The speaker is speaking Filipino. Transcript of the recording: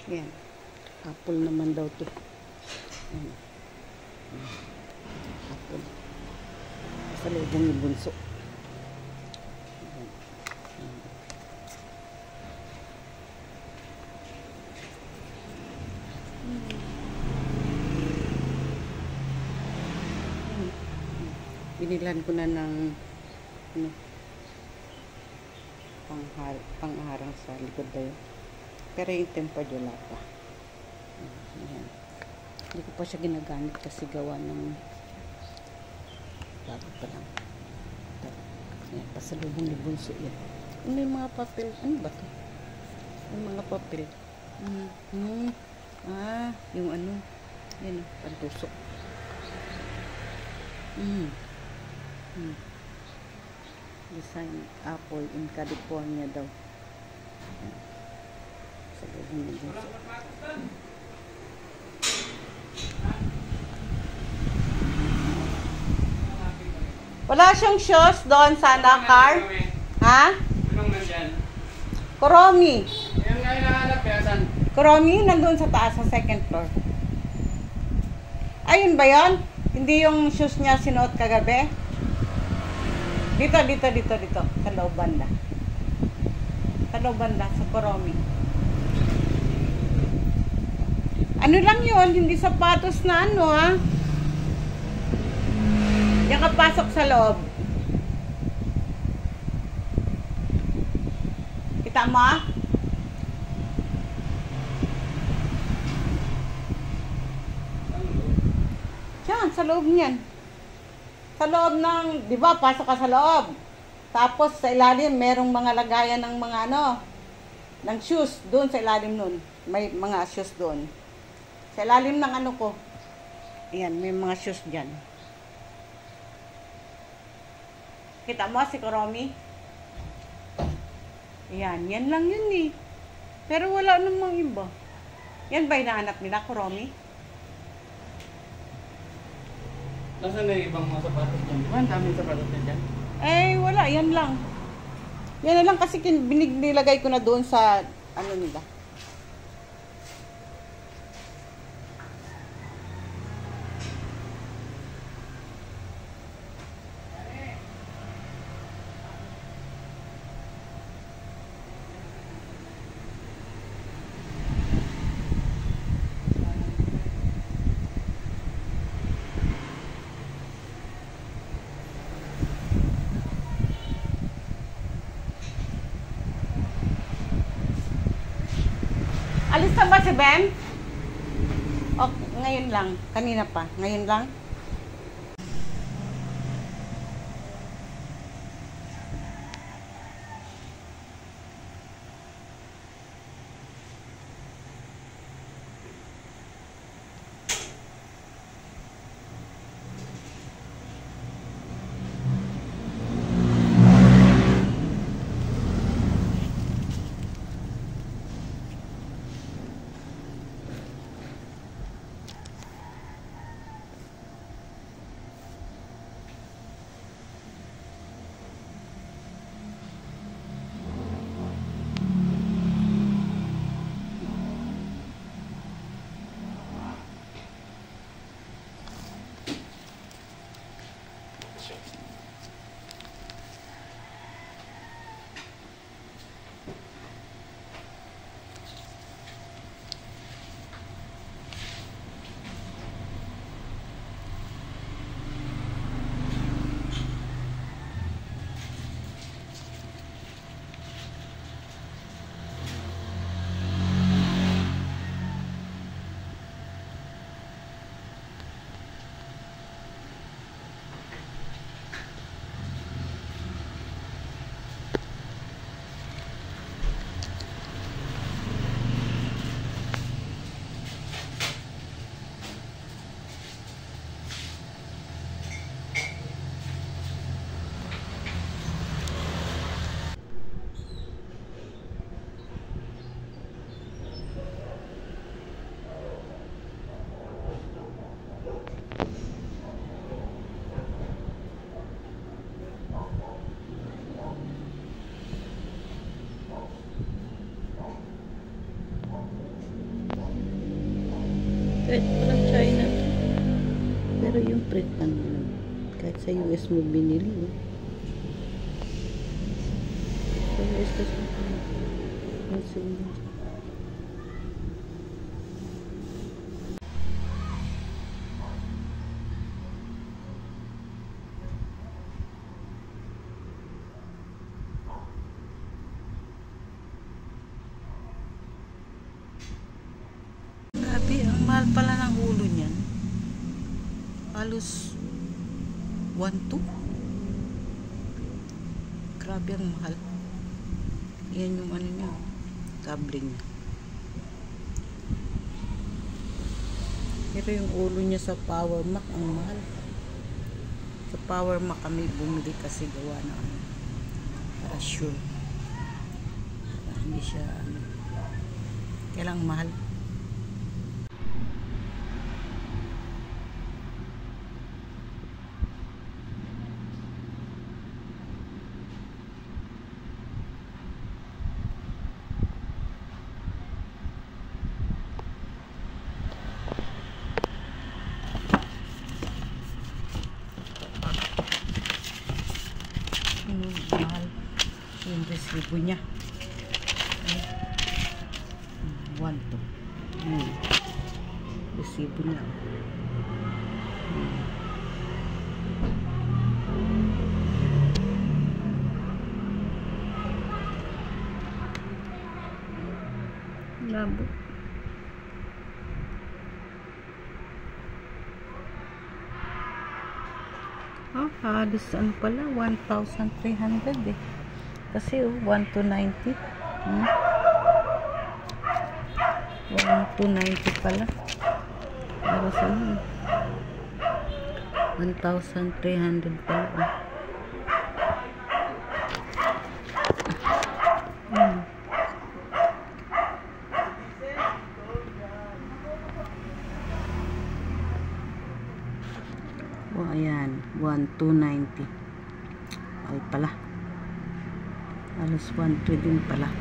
Yan. Apple naman daw to. Yan. Apple. Pasalubong ni bunso. Yan. Yan. Binilan ko na ng ano, pangharang sa likod tayo. Pero yung tempered wala pa. Ayan. Hindi ko pa siya ginagamit kasi gawa ng bago pa lang. Ayan, pasalubong ni bunso yan. Ano yung mga papel? Ano ba to? Yung mga papel. Yung ano. Yan, pantusok. Design apple in California daw. Sa loob ng bunso. Wala siyang shoes doon sa car? Ha? Anong nandyan? Kuromi. Yan nga hinahanap ya, saan? Kuromi, nandun sa taas, sa second floor. Ayun ba yun? Hindi yung shoes niya sinuot kagabi? Dito. Sa loob banda. Sa loob banda, sa Kuromi. Ano lang yun? Hindi sapatos na ano, ha? Yung kapasok sa loob. Kita mo, ha? Yan, sa loob niyan. Sa loob ng, di ba, pasok ka sa loob. Tapos sa ilalim, merong mga lagayan ng mga ano, ng shoes. Doon sa ilalim nun. May mga shoes doon. Sa ilalim ng ano ko. Ayan, may mga shoes dyan. Kita mo si Kuromi? Ayan, yan lang yun eh. Pero wala namang iba. Yan ba hinahanap nila, Kuromi? Nasaan na yung ibang mga sapatos dyan? Di ba? Ang daming sapatos dyan? Eh, wala. Yan lang. Yan na lang kasi nilagay ko na doon sa ano nila. Alis na ba si Ben? O, ngayon lang. Kanina pa. Ngayon lang. Siyempre, ano lang. Kahit sa US mo binili, no? Sa US kasi, grabe, ang mahal pala ng ulo niyan. Halos 1.2. Grabe ang mahal. Yan yung ano niya, cable niya. Pero yung ulo niya sa Power Mac ang mahal. Sa Power Mac kami bumili kasi gawa na ano, para sure. Para hindi siya ano, kailang mahal. Mahal yung resibo niya. 1.2. Resibo niya. Labo. Halos ano pala, 1,300 eh. Kasi 1,290. 1,290 pala. Halos ano, 1,300 pala. Oh, ayan, 1,290. Ay pala. Halos 1,2 din pala.